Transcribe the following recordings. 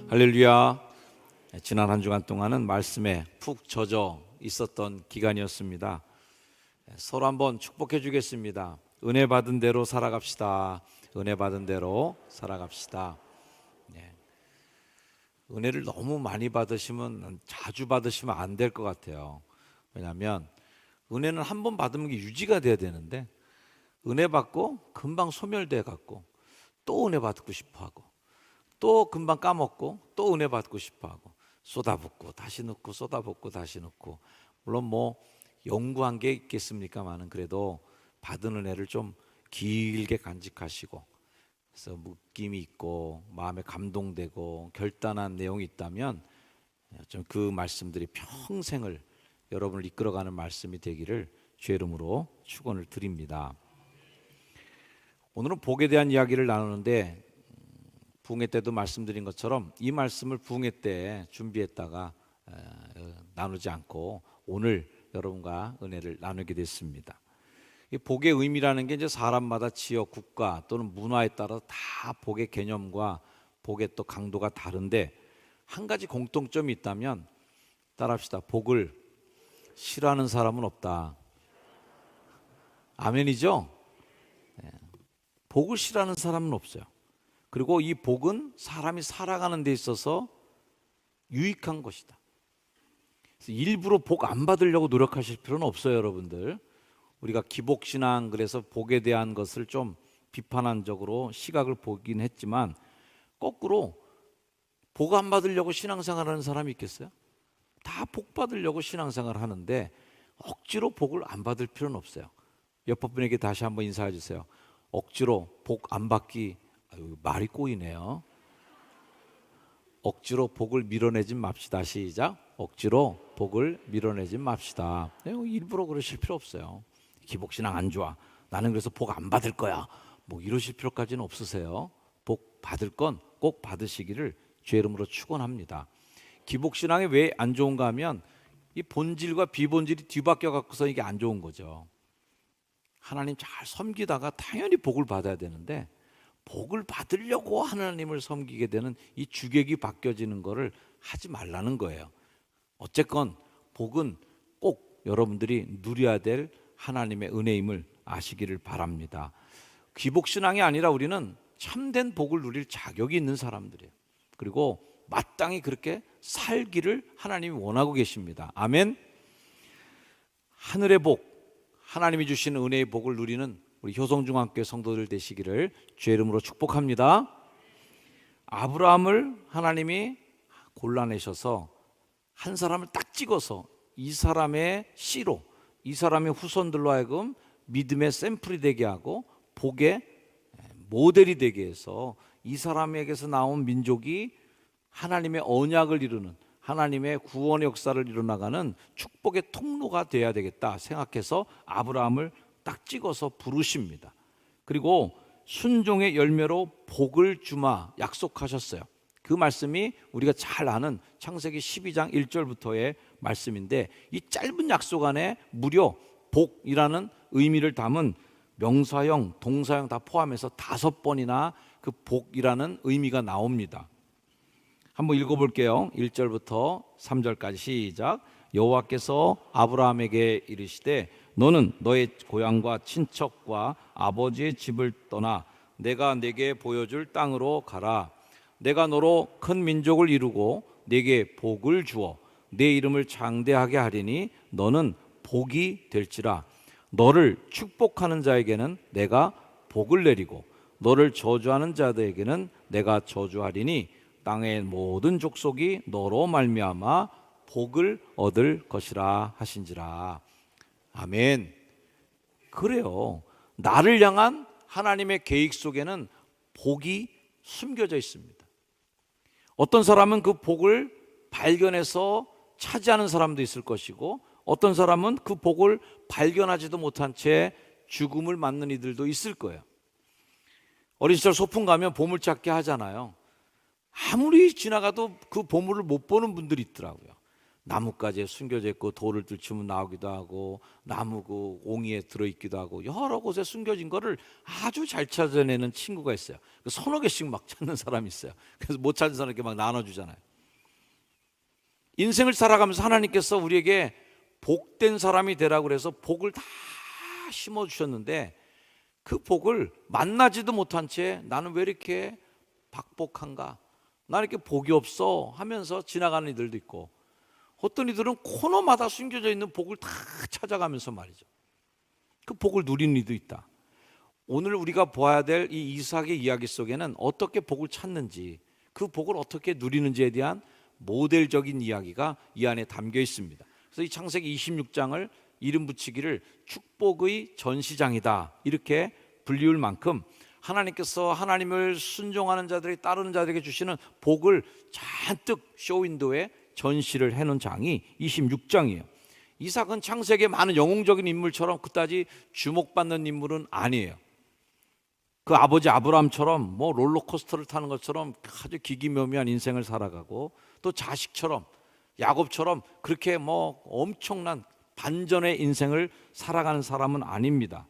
할렐루야. 지난 한 주간 동안은 말씀에 푹 젖어 있었던 기간이었습니다. 서로 한번 축복해 주겠습니다. 은혜 받은 대로 살아갑시다. 은혜 받은 대로 살아갑시다. 은혜를 너무 많이 받으시면, 자주 받으시면 안 될 것 같아요. 왜냐하면 은혜는 한 번 받으면 유지가 돼야 되는데, 은혜 받고 금방 소멸돼 갖고 또 은혜 받고 싶어하고, 또 금방 까먹고 또 은혜 받고 싶어하고, 쏟아붓고 다시 넣고 쏟아붓고 다시 넣고. 물론 연구한 게 있겠습니까만은, 그래도 받은 은혜를 좀 길게 간직하시고, 그래서 묶임이 있고 마음에 감동되고 결단한 내용이 있다면 좀 그 말씀들이 평생을 여러분을 이끌어가는 말씀이 되기를 주의 이름으로 축원을 드립니다. 오늘은 복에 대한 이야기를 나누는데, 부흥회 때도 말씀드린 것처럼 이 말씀을 부흥회 때 준비했다가 나누지 않고 오늘 여러분과 은혜를 나누게 됐습니다. 이 복의 의미라는 게 이제 사람마다 지역, 국가 또는 문화에 따라 다 복의 개념과 복의 또 강도가 다른데, 한 가지 공통점이 있다면 따라합시다. 복을 싫어하는 사람은 없다. 아멘이죠? 복을 싫어하는 사람은 없어요. 그리고 이 복은 사람이 살아가는 데 있어서 유익한 것이다. 그래서 일부러 복 안 받으려고 노력하실 필요는 없어요, 여러분들. 우리가 기복신앙, 그래서 복에 대한 것을 좀 비판한적으로 시각을 보긴 했지만, 거꾸로 복 안 받으려고 신앙생활하는 사람이 있겠어요? 다 복 받으려고 신앙생활 하는데 억지로 복을 안 받을 필요는 없어요. 옆 분에게 다시 한번 인사해 주세요. 억지로 복 안 받기, 말이 꼬이네요. 억지로 복을 밀어내지 맙시다. 시작. 억지로 복을 밀어내지 맙시다. 일부러 그러실 필요 없어요. 기복신앙 안 좋아, 나는 그래서 복 안 받을 거야, 이러실 필요까지는 없으세요. 복 받을 건 꼭 받으시기를 주의 이름으로 축원합니다. 기복신앙이 왜 안 좋은가 하면, 이 본질과 비본질이 뒤바뀌어 갖고서 이게 안 좋은 거죠. 하나님 잘 섬기다가 당연히 복을 받아야 되는데, 복을 받으려고 하나님을 섬기게 되는 이 주객이 바뀌어지는 거를 하지 말라는 거예요. 어쨌건 복은 꼭 여러분들이 누려야 될 하나님의 은혜임을 아시기를 바랍니다. 기복신앙이 아니라 우리는 참된 복을 누릴 자격이 있는 사람들이에요. 그리고 마땅히 그렇게 살기를 하나님이 원하고 계십니다. 아멘. 하늘의 복, 하나님이 주시는 은혜의 복을 누리는 우리 효성중앙교회 성도들 되시기를 주의 이름으로 축복합니다. 아브라함을 하나님이 골라내셔서 한 사람을 딱 찍어서 이 사람의 씨로, 이 사람의 후손들로 하여금 믿음의 샘플이 되게 하고 복의 모델이 되게 해서 이 사람에게서 나온 민족이 하나님의 언약을 이루는, 하나님의 구원의 역사를 이루나가는 축복의 통로가 되어야 되겠다 생각해서 아브라함을 딱 찍어서 부르십니다. 그리고 순종의 열매로 복을 주마 약속하셨어요. 그 말씀이 우리가 잘 아는 창세기 12장 1절부터의 말씀인데, 이 짧은 약속 안에 무려 복이라는 의미를 담은 명사형, 동사형 다 포함해서 5번이나 그 복이라는 의미가 나옵니다. 한번 읽어볼게요. 1절부터 3절까지 시작. 여호와께서 아브라함에게 이르시되 너는 너의 고향과 친척과 아버지의 집을 떠나 내가 네게 보여줄 땅으로 가라. 내가 너로 큰 민족을 이루고 네게 복을 주어 네 이름을 장대하게 하리니 너는 복이 될지라. 너를 축복하는 자에게는 내가 복을 내리고 너를 저주하는 자들에게는 내가 저주하리니 땅의 모든 족속이 너로 말미암아 복을 얻을 것이라 하신지라. 아멘. 그래요. 나를 향한 하나님의 계획 속에는 복이 숨겨져 있습니다. 어떤 사람은 그 복을 발견해서 차지하는 사람도 있을 것이고, 어떤 사람은 그 복을 발견하지도 못한 채 죽음을 맞는 이들도 있을 거예요. 어린 시절 소풍 가면 보물찾기 하잖아요. 아무리 지나가도 그 보물을 못 보는 분들이 있더라고요. 나뭇가지에 숨겨져 있고 돌을 들추면 나오기도 하고 나무 그 옹이에 들어있기도 하고 여러 곳에 숨겨진 거를 아주 잘 찾아내는 친구가 있어요. 서너 개씩 막 찾는 사람이 있어요. 그래서 못 찾은 사람에게 막 나눠주잖아요. 인생을 살아가면서 하나님께서 우리에게 복된 사람이 되라고 그래서 복을 다 심어주셨는데 그 복을 만나지도 못한 채 나는 왜 이렇게 박복한가, 나는 이렇게 복이 없어 하면서 지나가는 이들도 있고, 어떤 이들은 코너마다 숨겨져 있는 복을 다 찾아가면서 말이죠, 그 복을 누리는 이도 있다. 오늘 우리가 보아야 될 이 이삭의 이야기 속에는 어떻게 복을 찾는지, 그 복을 어떻게 누리는지에 대한 모델적인 이야기가 이 안에 담겨 있습니다. 그래서 이 창세기 26장을 이름 붙이기를 축복의 전시장이다 이렇게 불리울 만큼 하나님께서 하나님을 순종하는 자들이 따르는 자들에게 주시는 복을 잔뜩 쇼윈도에 전시를 해놓은 장이 26장이에요. 이삭은 창세기의 많은 영웅적인 인물처럼 그다지 주목받는 인물은 아니에요. 그 아버지 아브라함처럼 뭐 롤러코스터를 타는 것처럼 아주 기기묘묘한 인생을 살아가고, 또 자식처럼 야곱처럼 그렇게 뭐 엄청난 반전의 인생을 살아가는 사람은 아닙니다.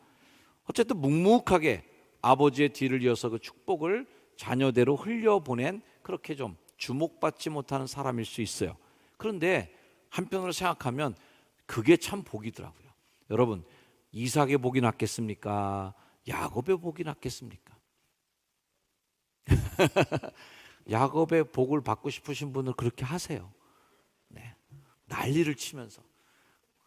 어쨌든 묵묵하게 아버지의 뒤를 이어서 그 축복을 자녀대로 흘려보낸, 그렇게 좀 주목받지 못하는 사람일 수 있어요. 그런데 한편으로 생각하면 그게 참 복이더라고요. 여러분, 이삭의 복이 낫겠습니까? 야곱의 복이 낫겠습니까? 야곱의 복을 받고 싶으신 분은 그렇게 하세요. 네. 난리를 치면서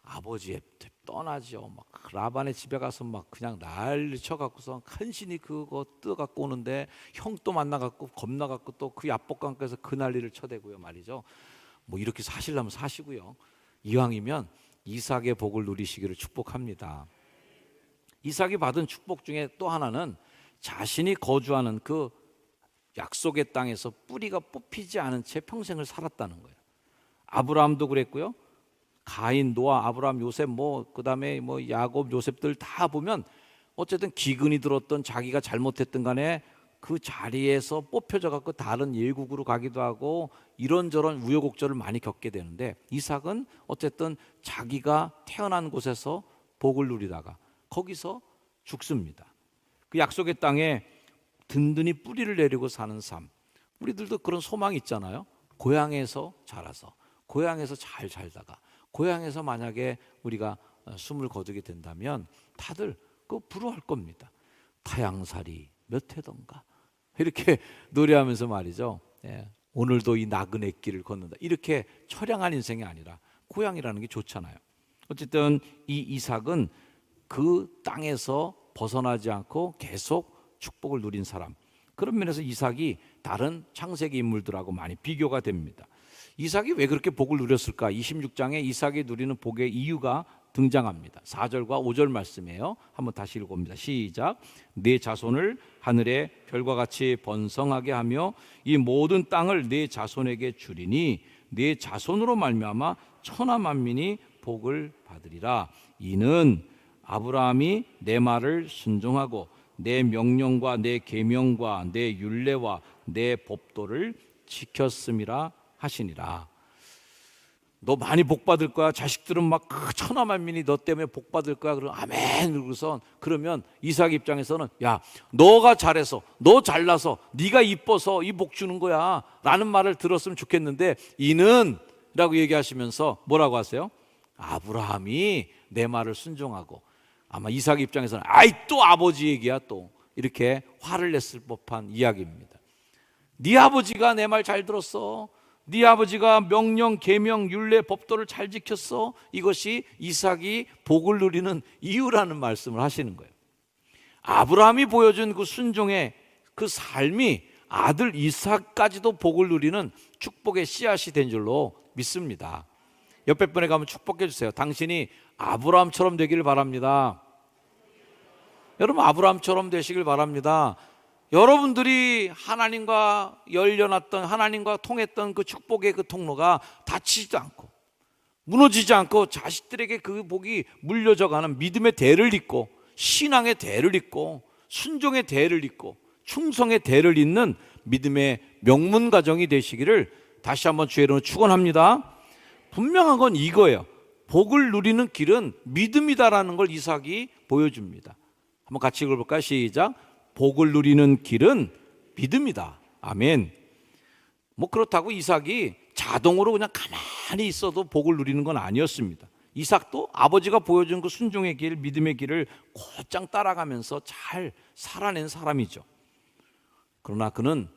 아버지의 떠나죠. 막 라반의 집에 가서 막 그냥 난리 쳐갖고서 간신히 그거 뜯어갖고 오는데 형 또 만나갖고 겁나갖고 또 그 야복강가에서 그 난리를 쳐대고요 말이죠. 뭐 이렇게 사시려면 사시고요. 이왕이면 이삭의 복을 누리시기를 축복합니다. 이삭이 받은 축복 중에 또 하나는 자신이 거주하는 그 약속의 땅에서 뿌리가 뽑히지 않은 채 평생을 살았다는 거예요. 아브라함도 그랬고요. 가인, 노아, 아브라함, 요셉, 그다음에 야곱, 요셉들 다 보면 어쨌든 기근이 들었던, 자기가 잘못했던 간에 그 자리에서 뽑혀져 갖고 다른 예국으로 가기도 하고 이런저런 우여곡절을 많이 겪게 되는데, 이삭은 어쨌든 자기가 태어난 곳에서 복을 누리다가 거기서 죽습니다. 그 약속의 땅에 든든히 뿌리를 내리고 사는 삶, 우리들도 그런 소망이 있잖아요. 고향에서 자라서, 고향에서 잘 살다가, 고향에서 만약에 우리가 숨을 거두게 된다면 다들 그거 부러워할 겁니다. 타향살이 몇 해던가 이렇게 노래하면서 말이죠. 예, 오늘도 이 나그네 길을 걷는다, 이렇게 처량한 인생이 아니라 고향이라는 게 좋잖아요. 어쨌든 이 이삭은 그 땅에서 벗어나지 않고 계속 축복을 누린 사람, 그런 면에서 이삭이 다른 창세기 인물들하고 많이 비교가 됩니다. 이삭이 왜 그렇게 복을 누렸을까? 26장에 이삭이 누리는 복의 이유가 등장합니다. 4절과 5절 말씀이에요. 한번 다시 읽어봅니다. 시작. 네 자손을 하늘의 별과 같이 번성하게 하며 이 모든 땅을 네 자손에게 주리니 네 자손으로 말미암아 천하 만민이 복을 받으리라. 이는 아브라함이 내 말을 순종하고 내 명령과 내 계명과 내 율례와 내 법도를 지켰음이라 하시니라. 너 많이 복 받을 거야. 자식들은 막 천하 만민이 너 때문에 복 받을 거야. 그러면 아멘. 그러면 이삭 입장에서는 야, 너가 잘해서, 너 잘나서, 네가 이뻐서 이 복 주는 거야 라는 말을 들었으면 좋겠는데, 이는 라고 얘기하시면서 뭐라고 하세요? 아브라함이 내 말을 순종하고, 아마 이삭 입장에서는 아이 또 아버지 얘기야 또, 이렇게 화를 냈을 법한 이야기입니다. 네 아버지가 내 말 잘 들었어. 네 아버지가 명령, 계명, 율례, 법도를 잘 지켰어. 이것이 이삭이 복을 누리는 이유라는 말씀을 하시는 거예요. 아브라함이 보여준 그 순종의 그 삶이 아들 이삭까지도 복을 누리는 축복의 씨앗이 된 줄로 믿습니다. 옆에 분에 가면 축복해 주세요. 당신이 아브라함처럼 되기를 바랍니다. 여러분, 아브라함처럼 되시길 바랍니다. 여러분들이 하나님과 열려놨던, 하나님과 통했던 그 축복의 그 통로가 닫히지도 않고 무너지지 않고 자식들에게 그 복이 물려져가는 믿음의 대를 잇고, 신앙의 대를 잇고, 순종의 대를 잇고, 충성의 대를 잇는 믿음의 명문 가정이 되시기를 다시 한번 주의 이름으로 축원합니다. 분명한 건 이거예요. 복을 누리는 길은 믿음이다라는 걸 이삭이 보여줍니다. 한번 같이 읽어볼까요? 시작. 복을 누리는 길은 믿음이다. 아멘. 뭐 그렇다고 이삭이 자동으로 그냥 가만히 있어도 복을 누리는 건 아니었습니다. 이삭도 아버지가 보여준 그 순종의 길, 믿음의 길을 곧장 따라가면서 잘 살아낸 사람이죠. 그러나 그는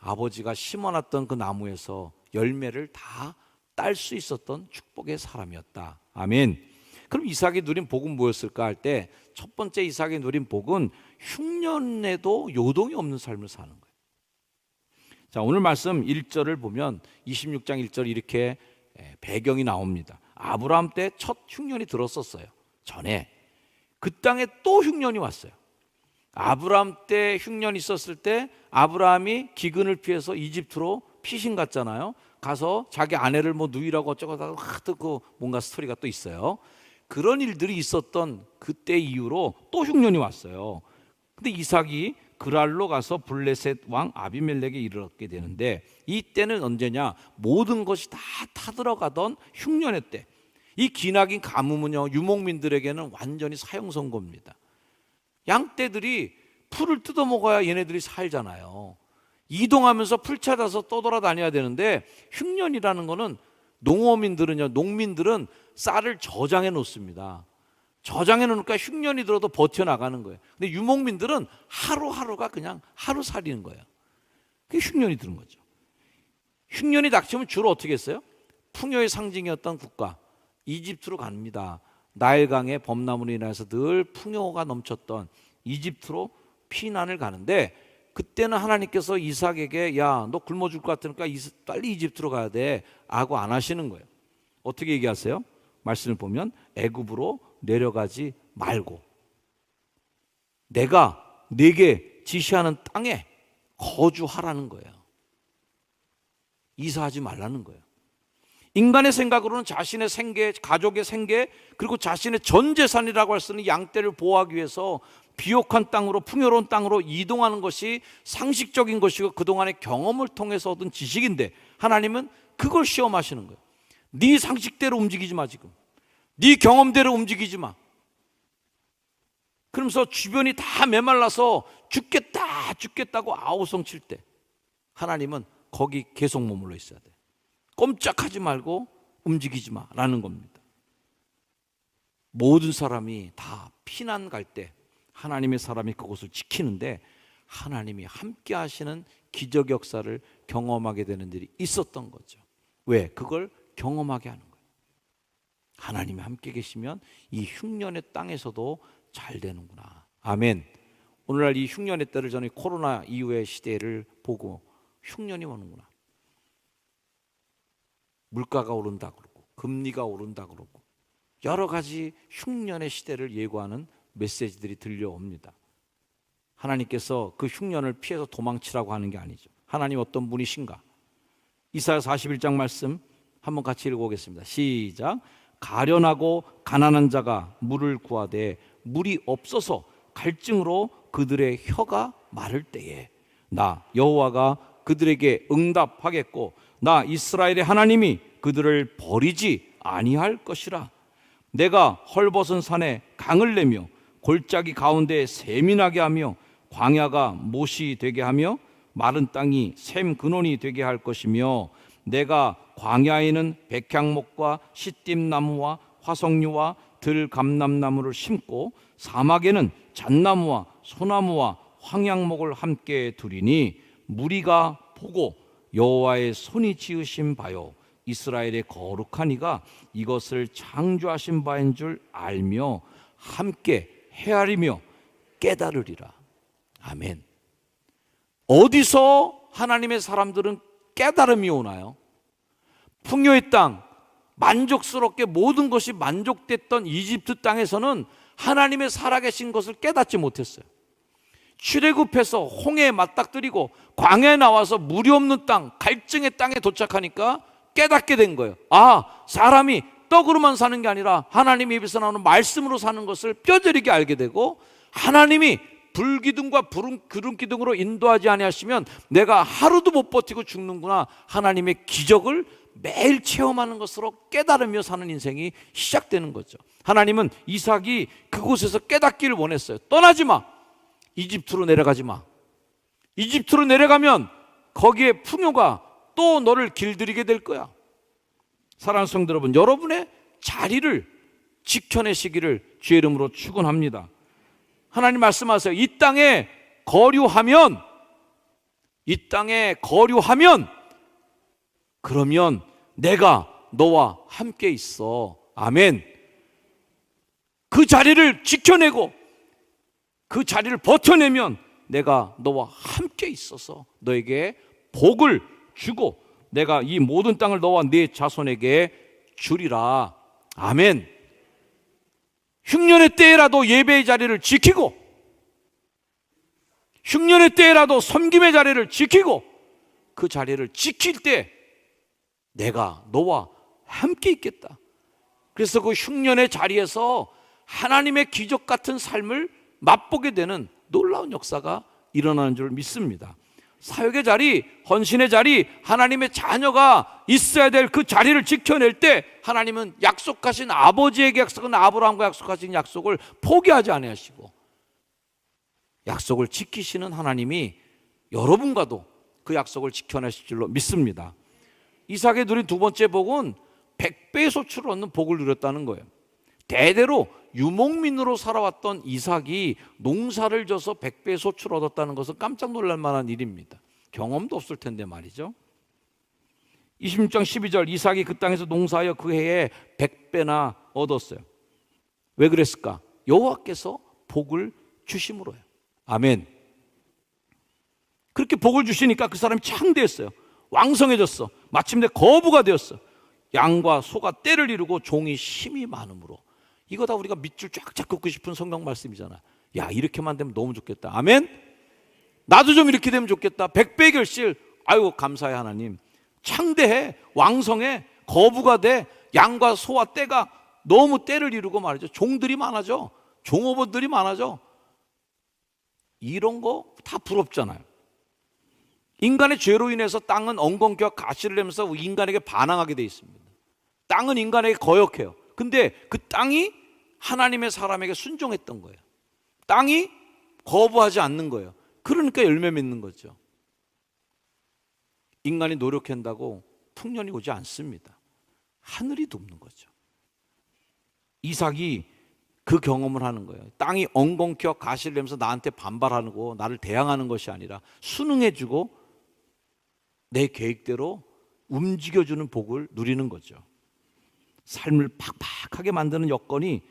아버지가 심어놨던 그 나무에서 열매를 다 딸 수 있었던 축복의 사람이었다. 아멘. 그럼 이삭이 누린 복은 뭐였을까 할 때 첫 번째 이삭이 누린 복은 흉년에도 요동이 없는 삶을 사는 거예요. 자, 오늘 말씀 1절을 보면 26장 1절 이렇게 배경이 나옵니다. 아브라함 때 첫 흉년이 들었었어요. 전에 그 땅에 또 흉년이 왔어요. 아브라함 때 흉년이 있었을 때 아브라함이 기근을 피해서 이집트로 피신 갔잖아요. 가서 자기 아내를 뭐 누이라고 어쩌고저쩌고 하도 그 뭔가 스토리가 또 있어요. 그런 일들이 있었던 그때 이후로 또 흉년이 왔어요. 근데 이삭이 그랄로 가서 블레셋 왕 아비멜렉에 이르렀게 되는데, 이때는 언제냐? 모든 것이 다 타들어가던 흉년의 때. 이 기나긴 가뭄은요, 유목민들에게는 완전히 사형선고입니다. 양떼들이 풀을 뜯어먹어야 얘네들이 살잖아요. 이동하면서 풀 찾아서 떠돌아다녀야 되는데, 흉년이라는 거는 농민들은 쌀을 저장해 놓습니다. 저장해 놓으니까 흉년이 들어도 버텨나가는 거예요. 근데 유목민들은 하루하루가 그냥 하루살이는 거예요. 그게 흉년이 드는 거죠. 흉년이 닥치면 주로 어떻게 했어요? 풍요의 상징이었던 국가 이집트로 갑니다. 나일강의 범람으로 인해서 늘 풍요가 넘쳤던 이집트로 피난을 가는데, 그때는 하나님께서 이삭에게 야, 너 굶어 죽을 것 같으니까 빨리 이집트로 가야 돼 하고 안 하시는 거예요. 어떻게 얘기하세요? 말씀을 보면 애굽으로 내려가지 말고 내가 네게 지시하는 땅에 거주하라는 거예요. 이사하지 말라는 거예요. 인간의 생각으로는 자신의 생계, 가족의 생계, 그리고 자신의 전 재산이라고 할 수 있는 양떼를 보호하기 위해서 비옥한 땅으로, 풍요로운 땅으로 이동하는 것이 상식적인 것이고 그동안의 경험을 통해서 얻은 지식인데, 하나님은 그걸 시험하시는 거예요. 네 상식대로 움직이지 마. 지금 네 경험대로 움직이지 마. 그러면서 주변이 다 메말라서 죽겠다고 아우성 칠 때 하나님은 거기 계속 머물러 있어야 돼. 꼼짝하지 말고 움직이지 마라는 겁니다. 모든 사람이 다 피난 갈 때 하나님의 사람이 그곳을 지키는데, 하나님이 함께 하시는 기적 역사를 경험하게 되는 일이 있었던 거죠. 왜? 그걸 경험하게 하는 거예요. 하나님이 함께 계시면 이 흉년의 땅에서도 잘 되는구나. 아멘. 오늘날 이 흉년의 때를, 저는 코로나 이후의 시대를 보고 흉년이 오는구나. 물가가 오른다 그러고 금리가 오른다 그러고 여러 가지 흉년의 시대를 예고하는 메시지들이 들려옵니다. 하나님께서 그 흉년을 피해서 도망치라고 하는 게 아니죠. 하나님 어떤 분이신가? 이사야 41장 말씀 한번 같이 읽어보겠습니다. 시작. 가련하고 가난한 자가 물을 구하되 물이 없어서 갈증으로 그들의 혀가 마를 때에 나 여호와가 그들에게 응답하겠고 나 이스라엘의 하나님이 그들을 버리지 아니할 것이라. 내가 헐벗은 산에 강을 내며 골짜기 가운데 샘이 나게 하며 광야가 못이 되게 하며 마른 땅이 샘 근원이 되게 할 것이며, 내가 광야에는 백향목과 시띠나무와 화석류와 들감람나무를 심고 사막에는 잣나무와 소나무와 황양목을 함께 두리니 무리가 보고 여호와의 손이 지으신 바요 이스라엘의 거룩한 이가 이것을 창조하신 바인 줄 알며 함께 헤아리며 깨달으리라. 아멘. 어디서 하나님의 사람들은 깨달음이 오나요? 풍요의 땅, 만족스럽게 모든 것이 만족됐던 이집트 땅에서는 하나님의 살아계신 것을 깨닫지 못했어요. 출애굽해서 홍해에 맞닥뜨리고 광야에 나와서 물이 없는 땅, 갈증의 땅에 도착하니까 깨닫게 된 거예요. 아, 사람이 떡으로만 사는 게 아니라 하나님 입에서 나오는 말씀으로 사는 것을 뼈저리게 알게 되고, 하나님이 불기둥과 구름기둥으로 인도하지 아니하시면 내가 하루도 못 버티고 죽는구나, 하나님의 기적을 매일 체험하는 것으로 깨달으며 사는 인생이 시작되는 거죠. 하나님은 이삭이 그곳에서 깨닫기를 원했어요. 떠나지 마. 이집트로 내려가지 마. 이집트로 내려가면 거기에 풍요가 또 너를 길들이게 될 거야. 사랑하는 성도 여러분, 여러분의 자리를 지켜내시기를 주의 이름으로 축원합니다. 하나님 말씀하세요. 이 땅에 거류하면 그러면 내가 너와 함께 있어. 아멘. 그 자리를 지켜내고 그 자리를 버텨내면 내가 너와 함께 있어서 너에게 복을 주고 내가 이 모든 땅을 너와 네 자손에게 주리라. 아멘. 흉년의 때에라도 예배의 자리를 지키고 흉년의 때에라도 섬김의 자리를 지키고 그 자리를 지킬 때 내가 너와 함께 있겠다. 그래서 그 흉년의 자리에서 하나님의 기적 같은 삶을 맛보게 되는 놀라운 역사가 일어나는 줄 믿습니다. 사역의 자리, 헌신의 자리, 하나님의 자녀가 있어야 될 그 자리를 지켜낼 때 하나님은 약속하신 아버지에게 약속한 아브라함과 약속하신 약속을 포기하지 아니하시고 약속을 지키시는 하나님이 여러분과도 그 약속을 지켜내실 줄로 믿습니다. 이삭의 누린 두 번째 복은 100배의 소출을 얻는 복을 누렸다는 거예요. 대대로 유목민으로 살아왔던 이삭이 농사를 져서 100배의 소출을 얻었다는 것은 깜짝 놀랄 만한 일입니다. 경험도 없을 텐데 말이죠. 26장 12절 이삭이 그 땅에서 농사하여 그 해에 100배나 얻었어요. 왜 그랬을까? 여호와께서 복을 주심으로요. 아멘. 그렇게 복을 주시니까 그 사람이 창대했어요. 왕성해졌어. 마침내 거부가 되었어. 양과 소가 떼를 이루고 종이 힘이 많음으로. 이거 다 우리가 밑줄 쫙쫙 긋고 싶은 성경 말씀이잖아. 야, 이렇게만 되면 너무 좋겠다. 아멘. 나도 좀 이렇게 되면 좋겠다. 100배 결실. 아이고 감사해 하나님. 창대해, 왕성해, 거부가 돼. 양과 소와 떼가 너무 떼를 이루고 말이죠. 종들이 많아져. 종업원들이 많아져. 이런 거 다 부럽잖아요. 인간의 죄로 인해서 땅은 엉겅퀴와 가시를 내면서 인간에게 반항하게 돼 있습니다. 땅은 인간에게 거역해요. 근데 그 땅이 하나님의 사람에게 순종했던 거예요. 땅이 거부하지 않는 거예요. 그러니까 열매 맺는 거죠. 인간이 노력한다고 풍년이 오지 않습니다. 하늘이 돕는 거죠. 이삭이 그 경험을 하는 거예요. 땅이 엉겅퀴와 가시를 내면서 나한테 반발하고 나를 대항하는 것이 아니라 순응해주고 내 계획대로 움직여주는 복을 누리는 거죠. 삶을 팍팍하게 만드는 여건이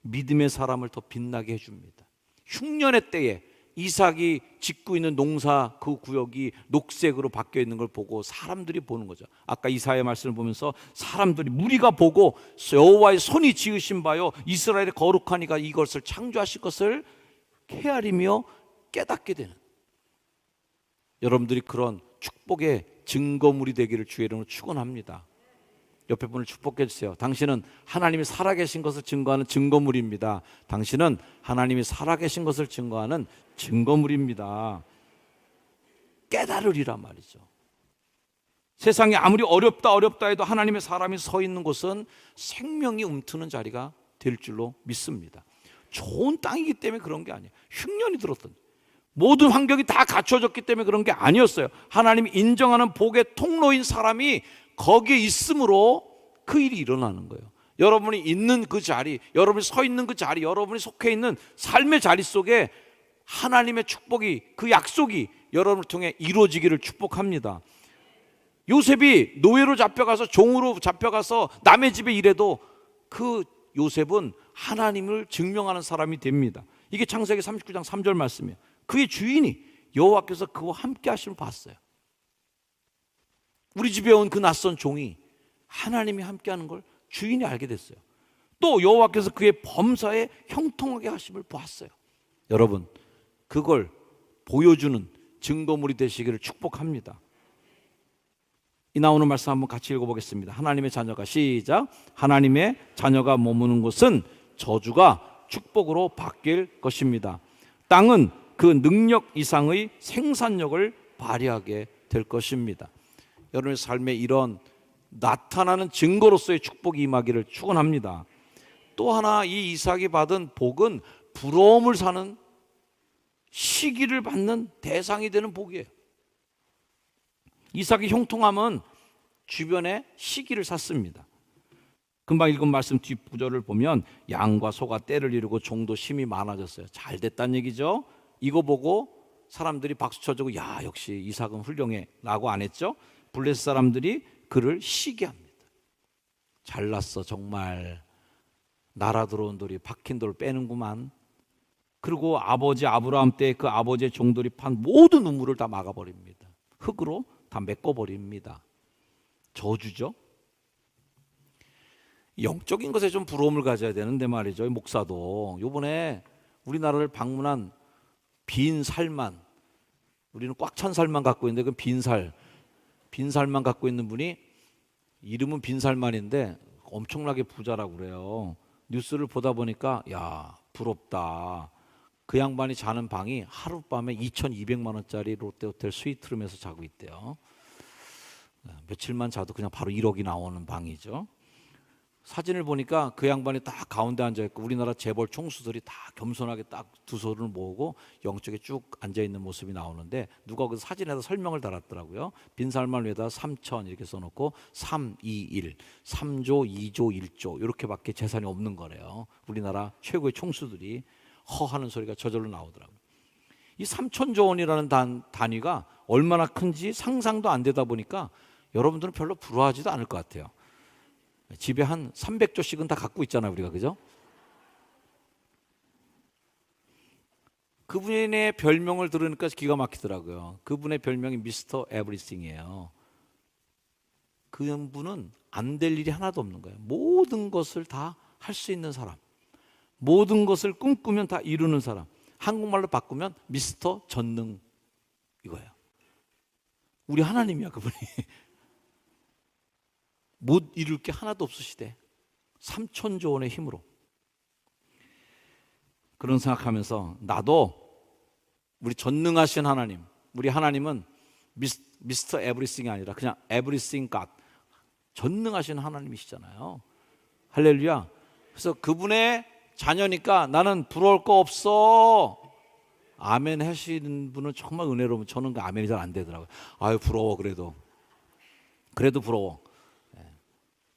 믿음의 사람을 더 빛나게 해줍니다. 흉년의 때에 이삭이 짓고 있는 농사 그 구역이 녹색으로 바뀌어 있는 걸 보고 사람들이 보는 거죠. 아까 이사야 말씀을 보면서 사람들이 무리가 보고 여호와의 손이 지으신 바요 이스라엘의 거룩한 이가 이것을 창조하실 것을 헤아리며 깨닫게 되는, 여러분들이 그런 축복의 증거물이 되기를 주의 이름으로 축원합니다. 옆에 분을 축복해 주세요. 당신은 하나님이 살아계신 것을 증거하는 증거물입니다. 당신은 하나님이 살아계신 것을 증거하는 증거물입니다. 깨달으리란 말이죠. 세상이 아무리 어렵다 해도 하나님의 사람이 서 있는 곳은 생명이 움트는 자리가 될 줄로 믿습니다. 좋은 땅이기 때문에 그런 게 아니에요. 흉년이 들었던 모든 환경이 다 갖춰졌기 때문에 그런 게 아니었어요. 하나님이 인정하는 복의 통로인 사람이 거기에 있으므로 그 일이 일어나는 거예요. 여러분이 있는 그 자리, 여러분이 서 있는 그 자리, 여러분이 속해 있는 삶의 자리 속에 하나님의 축복이, 그 약속이 여러분을 통해 이루어지기를 축복합니다. 요셉이 노예로 잡혀가서, 종으로 잡혀가서 남의 집에 일해도 그 요셉은 하나님을 증명하는 사람이 됩니다. 이게 창세기 39장 3절 말씀이에요. 그의 주인이 여호와께서 그와 함께 하심을 봤어요. 우리 집에 온 그 낯선 종이 하나님이 함께하는 걸 주인이 알게 됐어요. 또 여호와께서 그의 범사에 형통하게 하심을 보았어요. 여러분, 그걸 보여주는 증거물이 되시기를 축복합니다. 이 나오는 말씀 한번 같이 읽어보겠습니다. 하나님의 자녀가, 시작. 하나님의 자녀가 머무는 곳은 저주가 축복으로 바뀔 것입니다. 땅은 그 능력 이상의 생산력을 발휘하게 될 것입니다. 여러분의 삶에 이런 나타나는 증거로서의 축복이 임하기를 축원합니다. 또 하나 이 이삭이 받은 복은 부러움을 사는 시기를 받는 대상이 되는 복이에요. 이삭의 형통함은 주변에 시기를 샀습니다. 금방 읽은 말씀 뒷구절을 보면 양과 소가 떼를 이루고 종도 심이 많아졌어요. 잘 됐다는 얘기죠. 이거 보고 사람들이 박수 쳐주고 야 역시 이삭은 훌륭해 라고 안 했죠. 블레셋 사람들이 그를 시기합니다. 잘났어 정말. 나라 들어온 돌이 박힌 돌 빼는구만. 그리고 아버지 아브라함 때 그 아버지의 종들이 판 모든 우물을 다 막아버립니다. 흙으로 다 메꿔버립니다. 저주죠. 영적인 것에 좀 부러움을 가져야 되는데 말이죠. 목사도 요번에 우리나라를 방문한 빈살만, 우리는 꽉 찬 살만 갖고 있는데 그 빈살만 갖고 있는 분이 이름은 빈살만인데 엄청나게 부자라고 그래요. 뉴스를 보다 보니까 야 부럽다. 그 양반이 자는 방이 하룻밤에 2,200만 원짜리 롯데호텔 스위트룸에서 자고 있대요. 며칠만 자도 그냥 바로 1억이 나오는 방이죠. 사진을 보니까 그 양반이 딱 가운데 앉아있고 우리나라 재벌 총수들이 다 겸손하게 딱 두 손을 모으고 영적에 쭉 앉아있는 모습이 나오는데 누가 그 사진에다 설명을 달았더라고요. 빈살만 위에다 3천 이렇게 써놓고 3, 2, 1, 3조, 2조, 1조 이렇게밖에 재산이 없는 거래요. 우리나라 최고의 총수들이 허하는 소리가 저절로 나오더라고요. 이 3천조 원이라는 단위가 얼마나 큰지 상상도 안 되다 보니까 여러분들은 별로 부러워하지도 않을 것 같아요. 집에 한 300조씩은 다 갖고 있잖아요 우리가. 그죠? 그분의 별명을 들으니까 기가 막히더라고요. 그분의 별명이 미스터 에브리띵이에요. 그분은 안 될 일이 하나도 없는 거예요. 모든 것을 다 할 수 있는 사람, 모든 것을 꿈꾸면 다 이루는 사람. 한국말로 바꾸면 미스터 전능 이거예요. 우리 하나님이야 그분이. 못 이룰 게 하나도 없으시대. 3천조 원의 힘으로. 그런 생각하면서 나도 우리 전능하신 하나님, 우리 하나님은 미스터 에브리띵이 아니라 그냥 에브리띵 갓, 전능하신 하나님이시잖아요. 할렐루야. 그래서 그분의 자녀니까 나는 부러울 거 없어. 아멘 하시는 분은 정말 은혜로우면 저는 그 아멘이 잘 안 되더라고요. 아유 부러워. 그래도 부러워.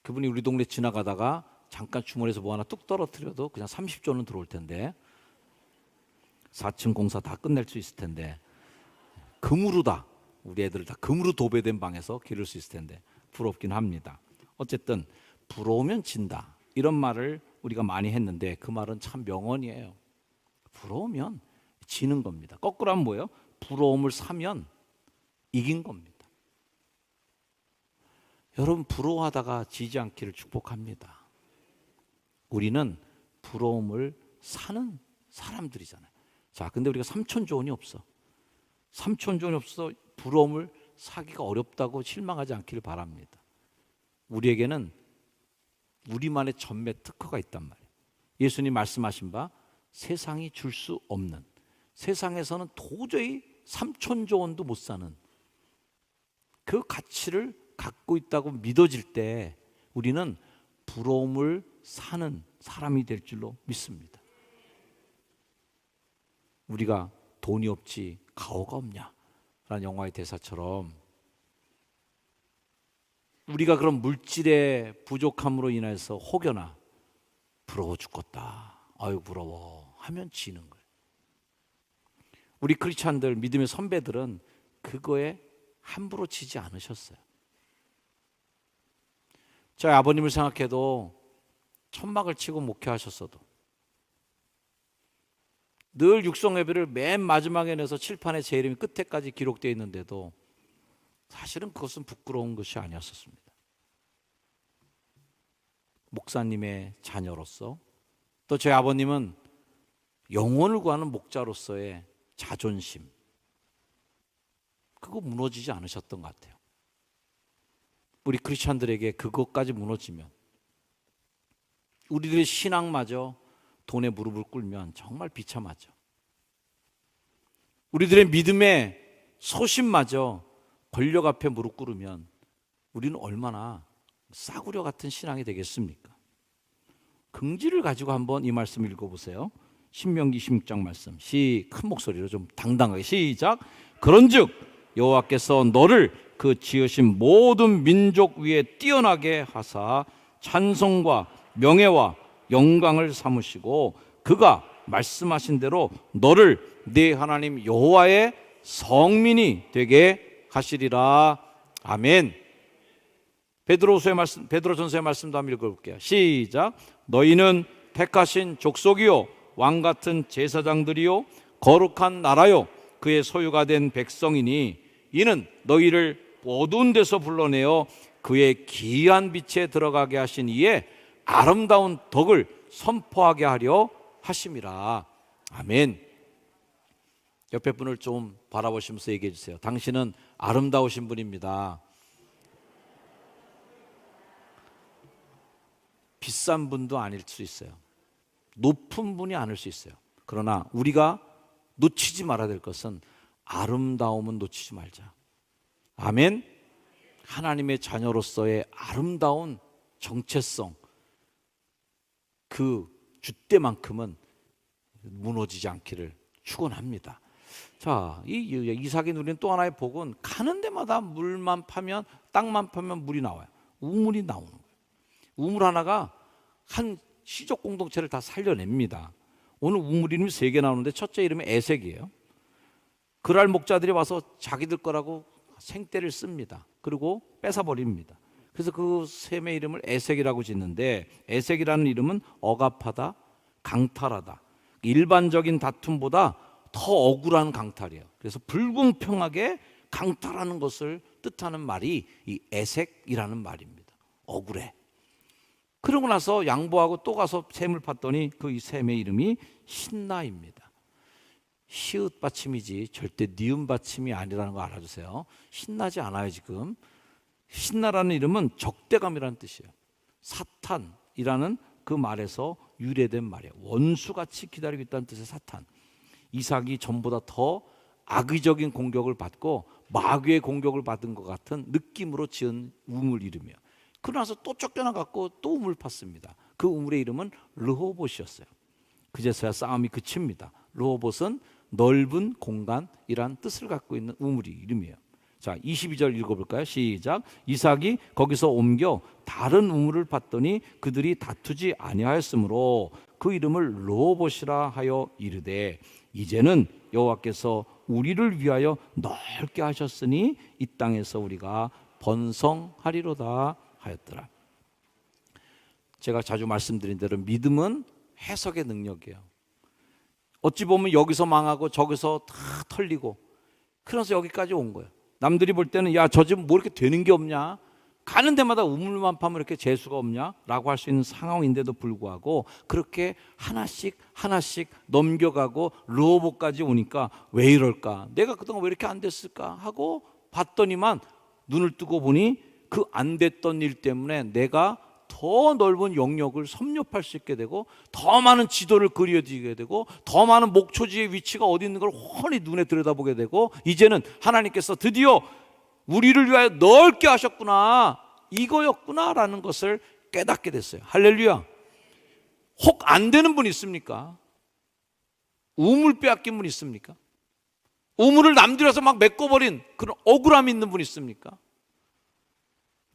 그분이 우리 동네 지나가다가 잠깐 주머니에서 뭐 하나 뚝 떨어뜨려도 그냥 30조는 들어올 텐데 4층 공사 다 끝낼 수 있을 텐데 금으로 다 우리 애들 다 금으로 도배된 방에서 기를 수 있을 텐데 부럽긴 합니다. 어쨌든 부러우면 진다 이런 말을 우리가 많이 했는데 그 말은 참 명언이에요. 부러우면 지는 겁니다. 거꾸로 하면 뭐예요? 부러움을 사면 이긴 겁니다. 여러분 부러워하다가 지지 않기를 축복합니다. 우리는 부러움을 사는 사람들이잖아요. 자, 근데 우리가 3천조 원이 없어. 3천조 원이 없어 부러움을 사기가 어렵다고 실망하지 않기를 바랍니다. 우리에게는 우리만의 전매 특허가 있단 말이에요. 예수님 말씀하신 바 세상이 줄 수 없는, 세상에서는 도저히 3천조 원도 못 사는 그 가치를 갖고 있다고 믿어질 때 우리는 부러움을 사는 사람이 될 줄로 믿습니다. 우리가 돈이 없지 가오가 없냐 라는 영화의 대사처럼 우리가 그런 물질의 부족함으로 인해서 혹여나 부러워 죽겠다, 아유 부러워 하면 지는 거예요. 우리 크리스찬들, 믿음의 선배들은 그거에 함부로 지지 않으셨어요. 저희 아버님을 생각해도 천막을 치고 목회하셨어도 늘 육성 예배를 맨 마지막에 내서 칠판에 제 이름이 끝에까지 기록되어 있는데도 사실은 그것은 부끄러운 것이 아니었습니다. 목사님의 자녀로서 또 저희 아버님은 영혼을 구하는 목자로서의 자존심, 그거 무너지지 않으셨던 것 같아요. 우리 크리스찬들에게 그것까지 무너지면 우리들의 신앙마저 돈에 무릎을 꿇으면 정말 비참하죠. 우리들의 믿음의 소신마저 권력 앞에 무릎 꿇으면 우리는 얼마나 싸구려 같은 신앙이 되겠습니까? 긍지를 가지고 한번 이 말씀 읽어보세요. 신명기 16장 말씀, 큰 목소리로 좀 당당하게 시작. 그런즉 여호와께서 너를 그 지으신 모든 민족 위에 뛰어나게 하사 찬송과 명예와 영광을 삼으시고 그가 말씀하신 대로 너를 네 하나님 여호와의 성민이 되게 하시리라. 아멘. 베드로전서의 말씀도 한번 읽어볼게요. 시작. 너희는 택하신 족속이요 왕 같은 제사장들이요 거룩한 나라요 그의 소유가 된 백성이니 이는 너희를 어두운 데서 불러내어 그의 기이한 빛에 들어가게 하신 이에 아름다운 덕을 선포하게 하려 하심이라. 아멘. 옆에 분을 좀 바라보시면서 얘기해 주세요. 당신은 아름다우신 분입니다. 비싼 분도 아닐 수 있어요. 높은 분이 아닐 수 있어요. 그러나 우리가 놓치지 말아야 될 것은 아름다움은 놓치지 말자. 아멘. 하나님의 자녀로서의 아름다운 정체성, 그 줏대만큼은 무너지지 않기를 축원합니다. 자, 이삭이 누린 또 하나의 복은 가는 데마다 물만 파면, 땅만 파면 물이 나와요. 우물이 나오는 거예요. 우물 하나가 한 시족 공동체를 다 살려냅니다. 오늘 우물 이름이 3개 나오는데 첫째 이름이 에색이에요. 그랄 목자들이 와서 자기들 거라고 생떼를 씁니다. 그리고 뺏어버립니다. 그래서 그 샘의 이름을 에색이라고 짓는데, 에색이라는 이름은 억압하다, 강탈하다, 일반적인 다툼보다 더 억울한 강탈이에요. 그래서 불공평하게 강탈하는 것을 뜻하는 말이 이 에색이라는 말입니다. 억울해. 그러고 나서 양보하고 또 가서 샘을 팠더니 그 샘의 이름이 신나입니다. 시읒 받침이지 절대 니은 받침이 아니라는 거 알아주세요. 신나지 않아요 지금. 신나라는 이름은 적대감이라는 뜻이에요. 사탄이라는 그 말에서 유래된 말이에요. 원수같이 기다리고 있다는 뜻의 사탄. 이삭이 전보다 더 악의적인 공격을 받고 마귀의 공격을 받은 것 같은 느낌으로 지은 우물 이름이에요. 그러나서 또 쫓겨나갖고 또 우물 팠습니다. 그 우물의 이름은 르호봇이었어요. 그제서야 싸움이 그칩니다. 르호봇은 넓은 공간이란 뜻을 갖고 있는 우물이 이름이에요. 자, 22절 읽어볼까요? 시작. 이삭이 거기서 옮겨 다른 우물을 팠더니 그들이 다투지 아니하였으므로 그 이름을 르호봇이라 하여 이르되 이제는 여호와께서 우리를 위하여 넓게 하셨으니 이 땅에서 우리가 번성하리로다 하였더라. 제가 자주 말씀드린 대로 믿음은 해석의 능력이에요. 어찌 보면 여기서 망하고 저기서 다 털리고 그래서 여기까지 온 거예요. 남들이 볼 때는 야, 저 집 뭐 이렇게 되는 게 없냐, 가는 데마다 우물만 파면 이렇게 재수가 없냐 라고 할 수 있는 상황인데도 불구하고 그렇게 하나씩 하나씩 넘겨가고 르호봇까지 오니까 왜 이럴까, 내가 그동안 왜 이렇게 안 됐을까 하고 봤더니만 눈을 뜨고 보니 그 안 됐던 일 때문에 내가 더 넓은 영역을 섭렵할 수 있게 되고 더 많은 지도를 그려지게 되고 더 많은 목초지의 위치가 어디 있는 걸 훤히 눈에 들여다보게 되고 이제는 하나님께서 드디어 우리를 위하여 넓게 하셨구나, 이거였구나 라는 것을 깨닫게 됐어요. 할렐루야. 혹 안 되는 분 있습니까? 우물 빼앗긴 분 있습니까? 우물을 남들이 와서 막 메꿔버린 그런 억울함이 있는 분 있습니까?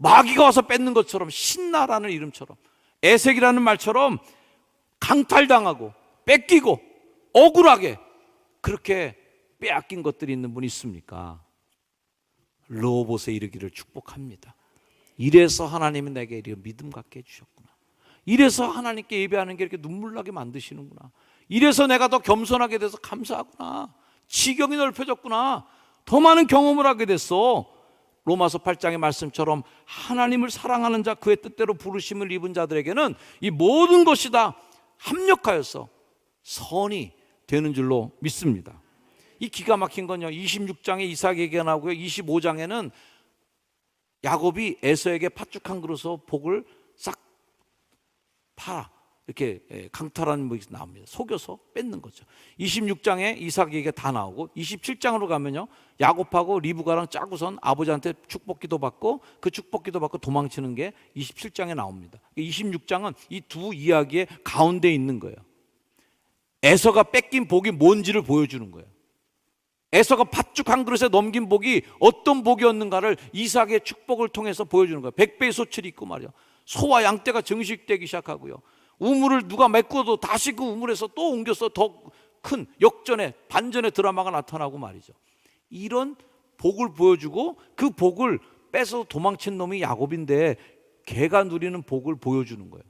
마귀가 와서 뺏는 것처럼, 신나라는 이름처럼, 에색이라는 말처럼 강탈당하고 뺏기고 억울하게 그렇게 빼앗긴 것들이 있는 분이 있습니까? 르호봇에 이르기를 축복합니다. 이래서 하나님은 내게 이렇게 믿음 갖게 해주셨구나. 이래서 하나님께 예배하는 게 이렇게 눈물 나게 만드시는구나. 이래서 내가 더 겸손하게 돼서 감사하구나. 지경이 넓혀졌구나. 더 많은 경험을 하게 됐어. 로마서 8장의 말씀처럼 하나님을 사랑하는 자, 그의 뜻대로 부르심을 입은 자들에게는 이 모든 것이 다 합력하여서 선이 되는 줄로 믿습니다. 이 기가 막힌 건요, 26장에 이삭에게 나오고요, 25장에는 야곱이 에서에게 팥죽 한 그릇으로 복을 싹 팔아 이렇게 강탈하는 모습이 나옵니다. 속여서 뺏는 거죠. 26장에 이삭에게 다 나오고 27장으로 가면요, 야곱하고 리브가랑 짜고선 아버지한테 축복기도 받고 그 축복기도 받고 도망치는 게 27장에 나옵니다. 26장은 이 두 이야기의 가운데 있는 거예요. 에서가 뺏긴 복이 뭔지를 보여주는 거예요. 에서가 팥죽 한 그릇에 넘긴 복이 어떤 복이었는가를 이삭의 축복을 통해서 보여주는 거예요. 100배의 소출이 있고 말이야, 소와 양떼가 증식되기 시작하고요, 우물을 누가 메꾸어도 다시 그 우물에서 또 옮겨서 더 큰 역전의 반전의 드라마가 나타나고 말이죠. 이런 복을 보여주고 그 복을 뺏어 도망친 놈이 야곱인데 걔가 누리는 복을 보여주는 거예요.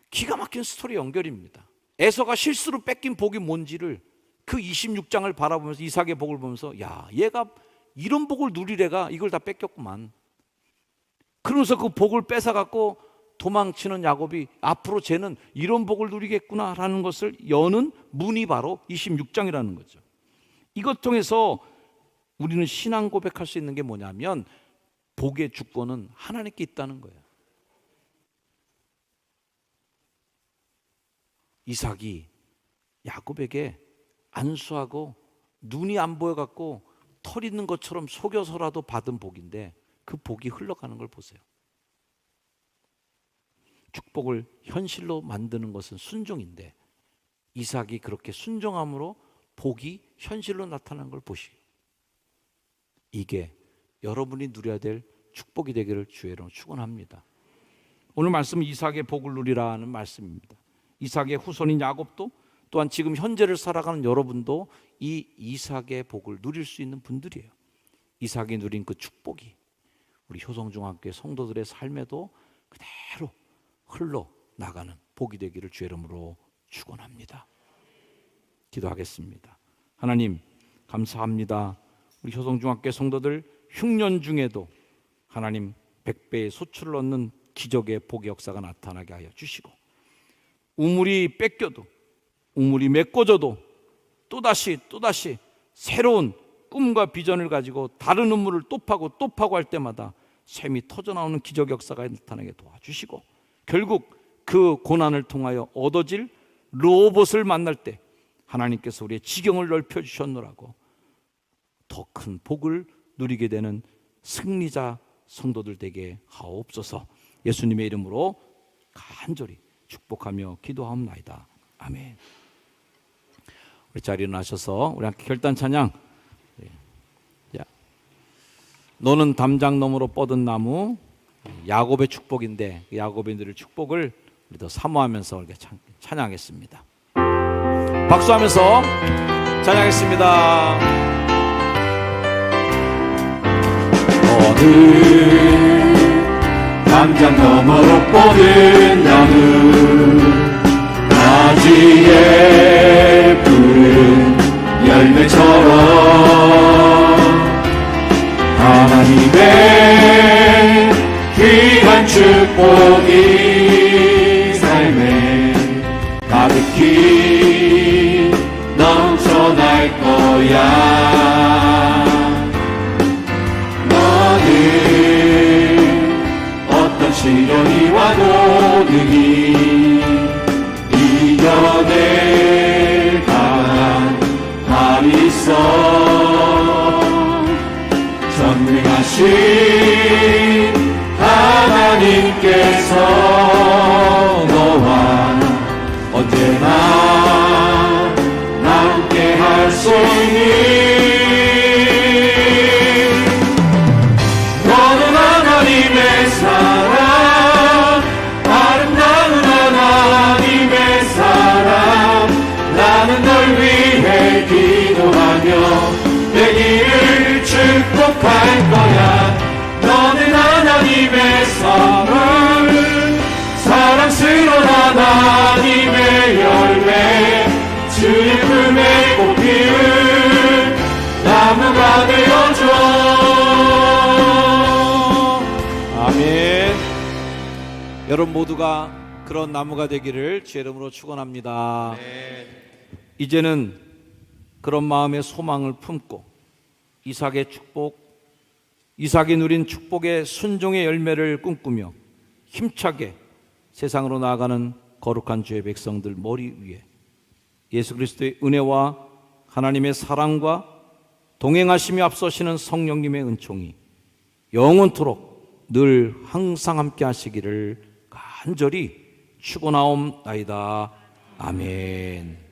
기가 막힌 스토리 연결입니다. 에서가 실수로 뺏긴 복이 뭔지를 그 26장을 바라보면서, 이삭의 복을 보면서, 야, 얘가 이런 복을 누리래가 이걸 다 뺏겼구만. 그러면서 그 복을 뺏어갖고 도망치는 야곱이 앞으로 쟤는 이런 복을 누리겠구나라는 것을 여는 문이 바로 26장이라는 거죠. 이것 통해서 우리는 신앙 고백할 수 있는 게 뭐냐면, 복의 주권은 하나님께 있다는 거예요. 이삭이 야곱에게 안수하고 눈이 안 보여갖고 털 있는 것처럼 속여서라도 받은 복인데 그 복이 흘러가는 걸 보세요. 축복을 현실로 만드는 것은 순종인데 이삭이 그렇게 순종함으로 복이 현실로 나타난 걸 보시오. 이게 여러분이 누려야 될 축복이 되기를 주의 이름으로 축원합니다. 오늘 말씀은 이삭의 복을 누리라는 말씀입니다. 이삭의 후손인 야곱도, 또한 지금 현재를 살아가는 여러분도 이 이삭의 복을 누릴 수 있는 분들이에요. 이삭이 누린 그 축복이 우리 효성중학교의 성도들의 삶에도 그대로 흘러나가는 복이 되기를 주의 이름으로 축원합니다. 기도하겠습니다. 하나님, 감사합니다. 우리 효성중학교 성도들 흉년 중에도 하나님 100배의 소출을 얻는 기적의 복의 역사가 나타나게 하여 주시고, 우물이 뺏겨도, 우물이 메꿔져도 또다시 새로운 꿈과 비전을 가지고 다른 우물을 또 파고 할 때마다 샘이 터져나오는 기적 역사가 나타나게 도와주시고, 결국 그 고난을 통하여 얻어질 로봇을 만날 때 하나님께서 우리의 지경을 넓혀주셨노라고 더 큰 복을 누리게 되는 승리자 성도들 되게 하옵소서. 예수님의 이름으로 간절히 축복하며 기도하옵나이다. 아멘. 우리 자리에 일어나셔서 우리 함께 결단 찬양. 너는 담장 너머로 뻗은 나무, 야곱의 축복인데 야곱의 누릴 축복을 우리도 사모하면서 이렇게 찬양하겠습니다. 박수하면서 찬양하겠습니다. 너는 담장 너머로 뻗은 나무, 가지에 푸른 열매처럼 하나님의 귀한 축복이 삶에 가득히 넘쳐날 거야. 너는 어떤 시련이 와도 능히 이겨낼 강한 힘이 있어. 전능하신 하나님께서 너와 언제나 함께 할 수 있니? 너는 하나님의 사랑, 아름다운 하나님의 사랑. 나는 널 위해 기도하며 내 길을 축복할 거야. 너는 하나님의 선물, 사랑스러운 하나님의 열매, 주의 품에 꽃 피운 나무가 되어줘. 아멘. 여러분 모두가 그런 나무가 되기를 주의 이름으로 축원합니다. 이제는 그런 마음의 소망을 품고 이삭의 축복, 이삭이 누린 축복의 순종의 열매를 꿈꾸며 힘차게 세상으로 나아가는 거룩한 주의 백성들 머리 위에 예수 그리스도의 은혜와 하나님의 사랑과 동행하시며 앞서시는 성령님의 은총이 영원토록 늘 항상 함께 하시기를 간절히 축원하옵나이다. 아멘.